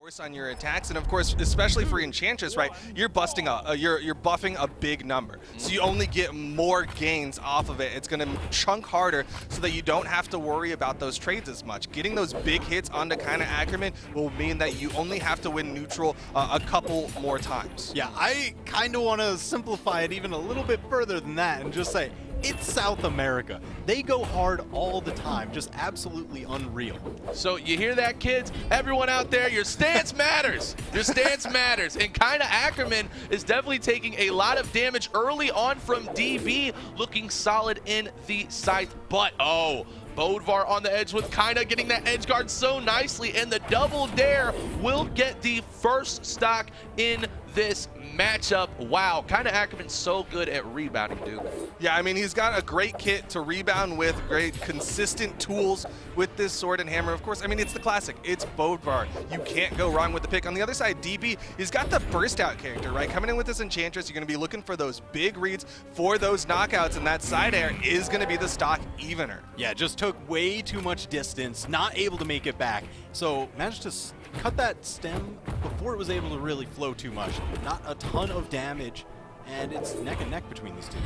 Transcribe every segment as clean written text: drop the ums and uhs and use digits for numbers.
force on your attacks, and of course, especially for Enchantress, right? You're busting you're buffing a big number, so you only get more gains off of it. It's going to chunk harder, so that you don't have to worry about those trades as much. Getting those big hits onto Kyna Ackerman will mean that you only have to win neutral a couple more times. Yeah, I kind of want to simplify it even a little bit further than that and just say, it's South America. They go hard all the time, just absolutely unreal. So you hear that, kids? Everyone out there, your stance matters. Your stance matters. And Kyna Ackerman is definitely taking a lot of damage early on from DB, looking solid in the scythe. But, oh, Bodvar on the edge with Kyna getting that edge guard so nicely, and the double dare will get the first stock in this matchup. Wow, Kyna Ackerman's so good at rebounding, Duke. Yeah, I mean, he's got a great kit to rebound with, great consistent tools with this sword and hammer. Of course, I mean, it's the classic. It's Bodvar. You can't go wrong with the pick. On the other side, DB, he's got the burst out character, right? Coming in with this Enchantress, you're going to be looking for those big reads for those knockouts, and that side air is going to be the stock evener. Yeah, just took way too much distance, not able to make it back. So managed to cut that stem before it was able to really flow too much. Not a ton of damage, and it's neck and neck between these two.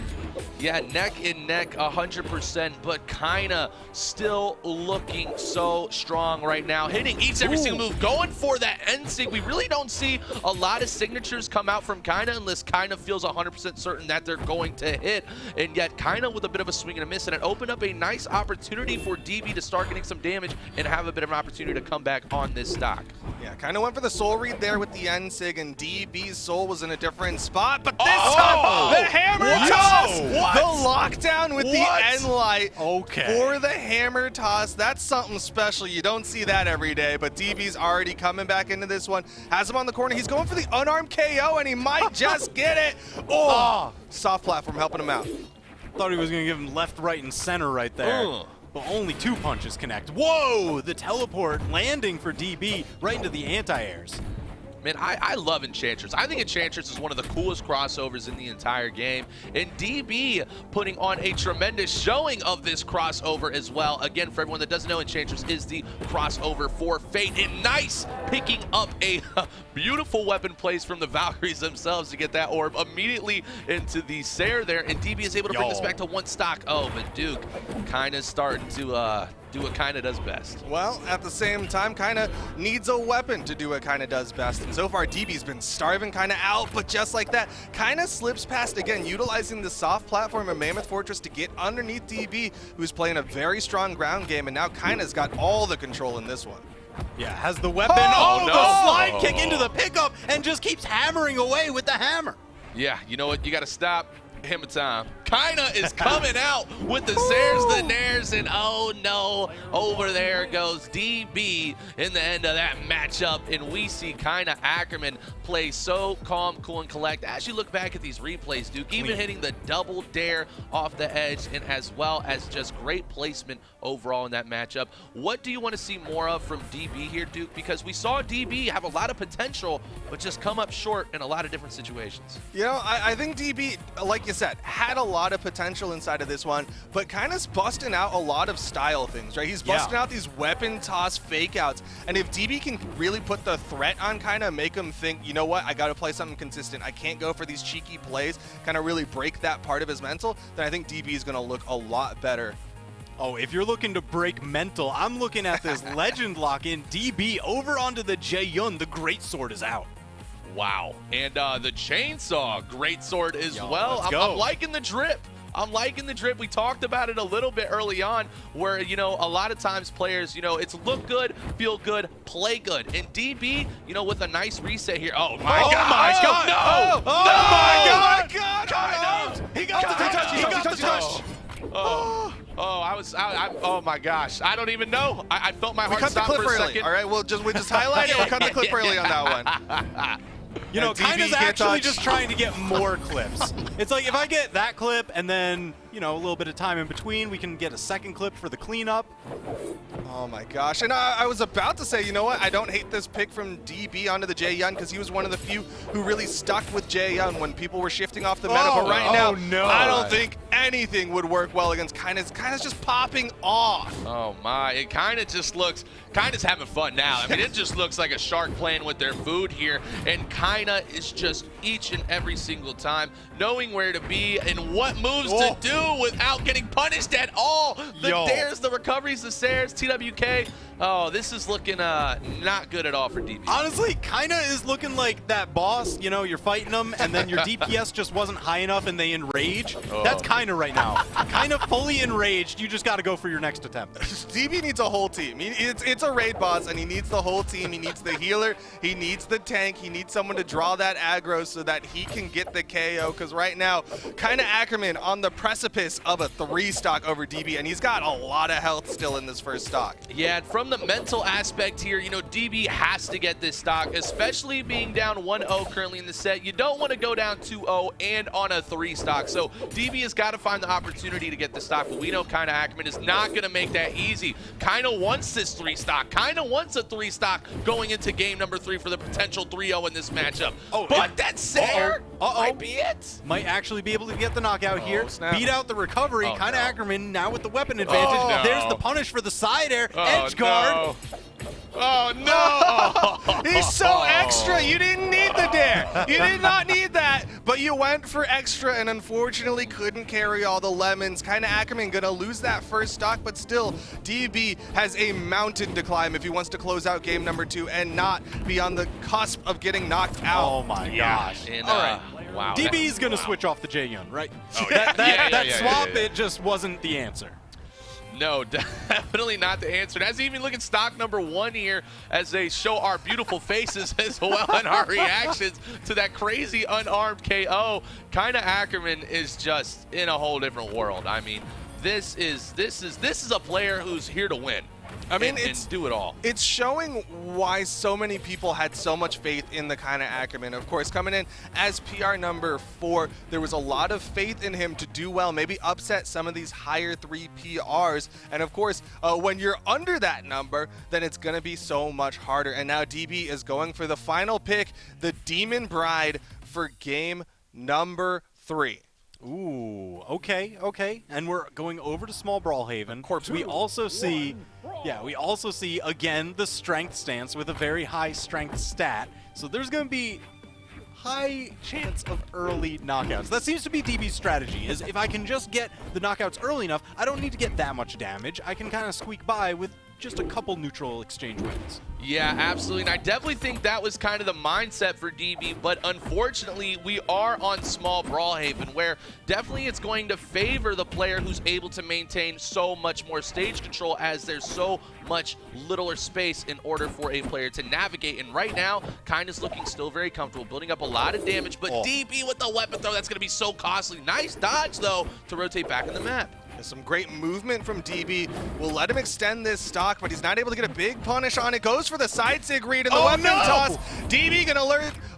Yeah, neck and neck 100%, but Kyna still looking so strong right now, hitting each and every single move, going for that end sig. We really don't see a lot of signatures come out from Kyna unless Kyna feels 100% certain that they're going to hit, and yet Kyna with a bit of a swing and a miss, and it opened up a nice opportunity for DB to start getting some damage and have a bit of an opportunity to come back on this stock. Yeah, Kyna went for the soul read there with the end sig, and DB's soul was in a different spot, but this time, the hammer toss! The lockdown with the end light for the hammer toss. That's something special. You don't see that every day, but DB's already coming back into this one. Has him on the corner. He's going for the unarmed KO, and he might just get it. Soft platform helping him out. Thought he was going to give him left, right, and center right there. But only 2 punches connect. Whoa! The teleport landing for DB right into the anti-airs. Man, I love Enchantress. I think Enchantress is one of the coolest crossovers in the entire game. And DB putting on a tremendous showing of this crossover as well. Again, for everyone that doesn't know, Enchantress is the crossover for Fate. And nice picking up a beautiful weapon place from the Valkyries themselves to get that orb immediately into the Sair there. And DB is able to bring this back to 1 stock. Oh, but Duke kind of starting to do what Kyna does best. Well, at the same time, Kyna needs a weapon to do what Kyna does best. And so far, DB's been starving Kyna out, but just like that, Kyna slips past, again, utilizing the soft platform of Mammoth Fortress to get underneath DB, who's playing a very strong ground game, and now Kyna's got all the control in this one. Yeah, has the weapon. Oh, no. The slide kick into the pickup, and just keeps hammering away with the hammer. Yeah, you know what? You got to stop. Hammer time. Kyna is coming out with the Zairs, the Nairs, and oh no, over there goes DB in the end of that matchup, and we see Kyna Ackerman play so calm, cool, and collect. As you look back at these replays, Duke, even hitting the double dare off the edge, and as well as just great placement overall in that matchup. What do you want to see more of from DB here, Duke? Because we saw DB have a lot of potential, but just come up short in a lot of different situations. You know, I think DB, like you said, had a lot of potential inside of this one, but Kyna's busting out a lot of style things, right? He's busting out these weapon toss fake outs, and if DB can really put the threat on Kyna, make him think, you know what, I got to play something consistent. I can't go for these cheeky plays, kind of really break that part of his mental, then I think DB is going to look a lot better. Oh, if you're looking to break mental, I'm looking at this legend lock in. DB over onto the Jae-Yun. The greatsword is out. Wow. And the chainsaw greatsword as well. I'm liking the drip. I'm liking the drip. We talked about it a little bit early on where, you know, a lot of times players, you know, it's look good, feel good, play good. And DB, you know, with a nice reset here. Oh, my God. No. No. My God. He got the touch. He got the touch. Oh my gosh. I don't even know. I felt my heart stop for a second. All right, we just highlight it. We'll cut the clip early on that one. You know, Kyna's actually just trying to get more clips. It's like if I get that clip and then you know, a little bit of time in between. We can get a second clip for the cleanup. Oh my gosh, and I was about to say, you know what, I don't hate this pick from DB onto the Jae Yun because he was one of the few who really stuck with Jae Yun when people were shifting off the meta, but right now, no. I don't think anything would work well against Kyna's. Kyna's just popping off. Oh my, it kind of just looks, Kyna's having fun now. I mean, it just looks like a shark playing with their food here, and Kyna is just each and every single time knowing where to be and what moves to do without getting punished at all. The dares, the recoveries, the Sares, TWK. Oh, this is looking not good at all for DB. Honestly, Kyna is looking like that boss, you know, you're fighting them and then your DPS just wasn't high enough and they enrage. That's Kyna right now. Kyna fully enraged. You just got to go for your next attempt. DB needs a whole team. It's a raid boss, and he needs the whole team. He needs the healer. He needs the tank. He needs someone to draw that aggro so that he can get the KO, because right now, Kyna Ackerman on the precipice of a 3-stock over DB, and he's got a lot of health still in this first stock. Yeah, and from the mental aspect here, you know, DB has to get this stock, especially being down 1-0 currently in the set. You don't want to go down 2-0 and on a 3-stock. So DB has got to find the opportunity to get the stock, but we know Kyna Ackerman is not going to make that easy. Kyna wants this 3-stock. Kyna wants a 3-stock going into game number 3 for the potential 3-0 in this matchup. But that Sayer might be it. Might actually be able to get the knockout here. Snap. Beat out the recovery. Kyna Ackerman now with the weapon advantage. There's the punish for the side air. Edge guard. Oh, no! He's so extra. You didn't need the dare. You did not need that, but you went for extra and unfortunately couldn't carry all the lemons. Kyna Ackerman gonna lose that first stock, but still, DB has a mountain to climb if he wants to close out game number 2 and not be on the cusp of getting knocked out. Oh my gosh. And, all right. Wow. DB's gonna switch off the Jae Yun, right? That swap, it just wasn't the answer. No, definitely not the answer. That's even looking stock number 1 here as they show our beautiful faces as well and our reactions to that crazy unarmed KO. Kyna Ackerman is just in a whole different world. I mean, this is a player who's here to win. I mean, and do it all. It's showing why so many people had so much faith in the Kyna Ackerman. Of course, coming in as PR number 4, there was a lot of faith in him to do well, maybe upset some of these higher 3 PRs. And of course, when you're under that number, then it's going to be so much harder. And now DB is going for the final pick, the Demon Bride, for game number 3. Ooh, okay. And we're going over to Small Brawlhaven. We also see, we also see again the strength stance with a very high strength stat. So there's going to be high chance of early knockouts. That seems to be DB's strategy, is if I can just get the knockouts early enough, I don't need to get that much damage. I can kind of squeak by with just a couple neutral exchange wins. Yeah, absolutely. And I definitely think that was kind of the mindset for DB, but unfortunately, we are on Small Brawlhaven, where definitely it's going to favor the player who's able to maintain so much more stage control, as there's so much littler space in order for a player to navigate. And right now, Kyna's looking still very comfortable, building up a lot of damage, but DB with the weapon throw, that's going to be so costly. Nice dodge, though, to rotate back in the map. Some great movement from DB. Will let him extend this stock, but he's not able to get a big punish on it. Goes for the side sig read and the weapon toss. DB gonna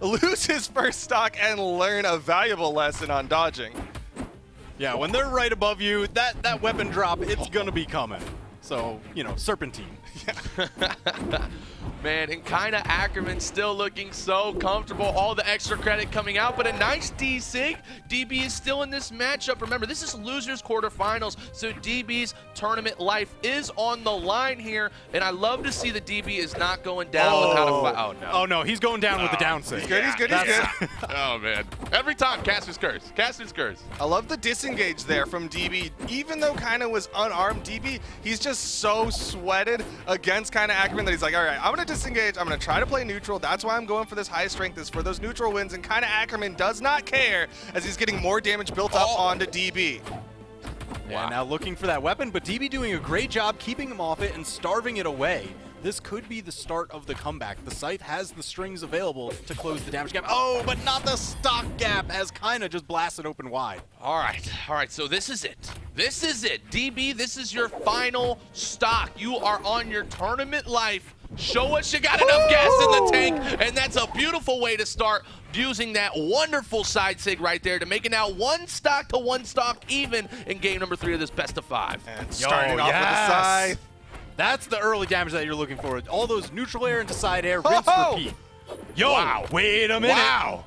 lose his first stock and learn a valuable lesson on dodging. Yeah, when they're right above you, that weapon drop, it's gonna be coming. So, you know, serpentine. Man, and Kyna Ackerman still looking so comfortable. All the extra credit coming out, but a nice D-Sig. DB is still in this matchup. Remember, this is losers quarterfinals, so DB's tournament life is on the line here, and I love to see that DB is not going down without a fight. Oh, no. Oh, no, he's going down with the down sig. He's good, he's good. Oh, man. Every time, Caster's Curse. Caster's Curse. I love the disengage there from DB. Even though Kyna was unarmed, DB, he's just so sweated against Kyna Ackerman that he's like, all right, I'm going to disengage. I'm going to try to play neutral. That's why I'm going for this high strength, is for those neutral wins. And Kyna Ackerman does not care, as he's getting more damage built up onto DB. Yeah, now looking for that weapon, but DB doing a great job keeping him off it and starving it away. This could be the start of the comeback. The Scythe has the strings available to close the damage gap. Oh, but not the stock gap, as Kyna just blasted open wide. All right, so this is it. This is it. DB, this is your final stock. You are on your tournament life. Show us you got enough gas in the tank And that's a beautiful way to start using that wonderful side sig right there to make it now 1 stock to 1 stock even in game number 3 of this best of 5. And starting off with the scythe. That's the early damage that you're looking for. All those neutral air into side air, rinse, repeat. Yo, Wow. wait a minute. Wow.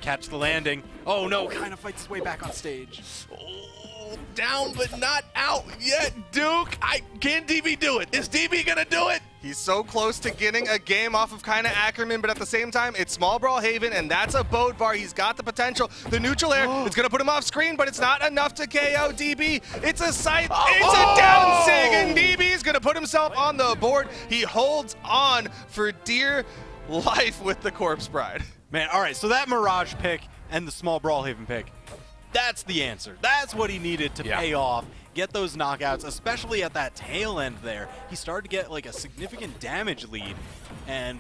Catch the landing. Oh no, kind of fights his way back on stage. Oh, down but not out yet, Duke. Can DB do it? Is DB gonna do it? He's so close to getting a game off of Kyna Ackerman, but at the same time, it's small Brawlhalla, and that's a boat bar. He's got the potential. The neutral air is going to put him off screen, but it's not enough to KO DB. It's a scythe. It's a down sig, and DB is going to put himself on the board. He holds on for dear life with the Corpse Bride. Man, all right, so that Mirage pick and the small Brawlhalla pick, that's the answer. That's what he needed to pay off, get those knockouts, especially at that tail end there. He started to get like a significant damage lead, and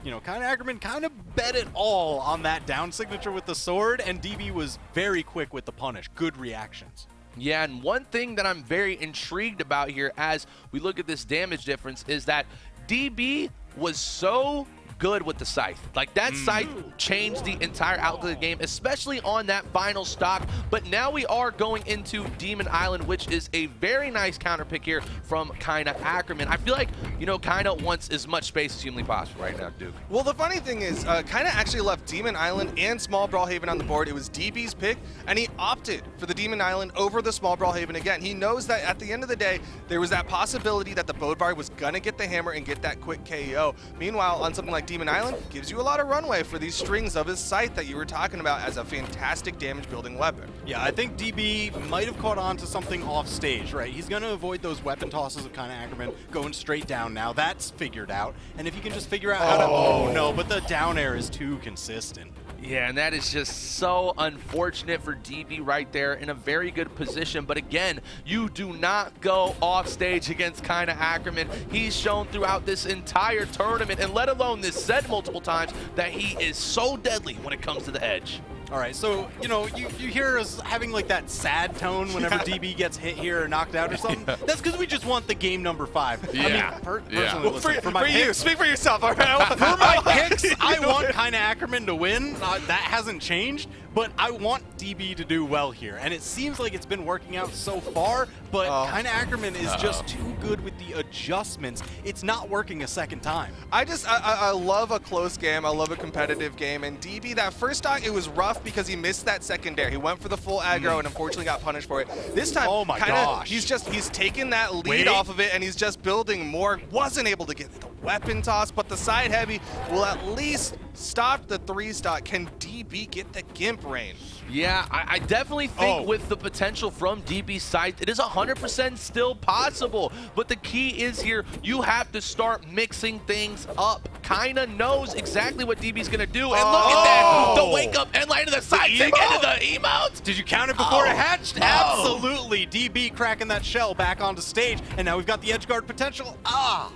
you know, Kyna Ackerman kind of bet it all on that down signature with the sword, and DB was very quick with the punish. Good reactions. Yeah, and one thing that I'm very intrigued about here as we look at this damage difference is that DB was so good with the scythe. Like, that scythe changed the entire outlook of the game, especially on that final stock. But now we are going into Demon Island, which is a very nice counter pick here from Kyna Ackerman. I feel like, you know, Kyna wants as much space as humanly possible right now, Duke. Well, the funny thing is, Kyna actually left Demon Island and Small Brawlhalla on the board. It was DB's pick, and he opted for the Demon Island over the Small Brawlhalla again. He knows that at the end of the day, there was that possibility that the Bodvar was gonna get the hammer and get that quick KO. Meanwhile, on something like Demon Island, gives you a lot of runway for these strings of his scythe that you were talking about as a fantastic damage building weapon. Yeah, I think DB might have caught on to something off stage, right? He's going to avoid those weapon tosses of Kyna Ackerman going straight down now. That's figured out. And if you can just figure out how to... Oh, no, but the down air is too consistent. Yeah, and that is just so unfortunate for DB right there, in a very good position. But again, you do not go off stage against Kyna Ackerman. He's shown throughout this entire tournament, and let alone this set multiple times, that he is so deadly when it comes to the edge. All right, so, you know, you hear us having like that sad tone whenever DB gets hit here or knocked out or something. That's because we just want the game number 5. Yeah. I mean, personally, Well, listen, for you, speak for yourself, all right? for my picks, I want Kyna Ackerman to win. That hasn't changed, but I want DB to do well here. And it seems like it's been working out so far, but Kyna Ackerman is just too good with the adjustments. It's not working a second time. I love a close game. I love a competitive game. And DB, that first stock, it was rough because he missed that secondary. He went for the full aggro and unfortunately got punished for it. This time, oh my gosh, he's taking that lead off of it, and he's just building more. Wasn't able to get the weapon toss, but the side heavy will at least stop the 3 stock. Can DB get the Gimp range? Yeah, I definitely think with the potential from DB's side, it is 100% still possible. But the key is here, you have to start mixing things up. Kyna knows exactly what DB's gonna do. And look at that, the wake up and line of the side kick into the emote. Did you count it before it hatched? Absolutely. DB cracking that shell back onto stage, and now we've got the edge guard potential.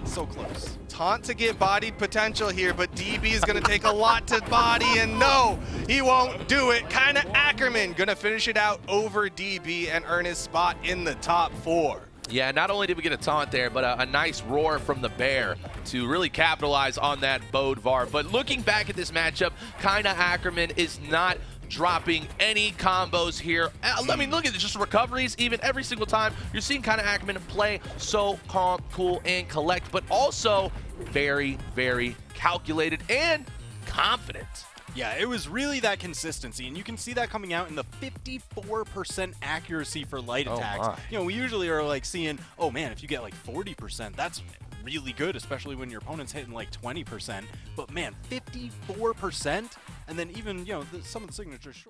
So close. Taunt to get bodied potential here, but DB is going to take a lot to body, and no, he won't do it. Kyna Ackerman going to finish it out over DB and earn his spot in the top 4. Yeah, not only did we get a taunt there, but a nice roar from the bear to really capitalize on that Bodvar. But looking back at this matchup, Kyna Ackerman is not dropping any combos here. I mean, look at this, just recoveries, even every single time. You're seeing Kyna Ackerman play so calm, cool, and collect, but also very, very calculated and confident. Yeah, it was really that consistency, and you can see that coming out in the 54% accuracy for light attacks. You know, we usually are like seeing, oh man, if you get like 40%, that's really good, especially when your opponent's hitting like 20%. But man, 54%, and then even, you know, some of the signatures.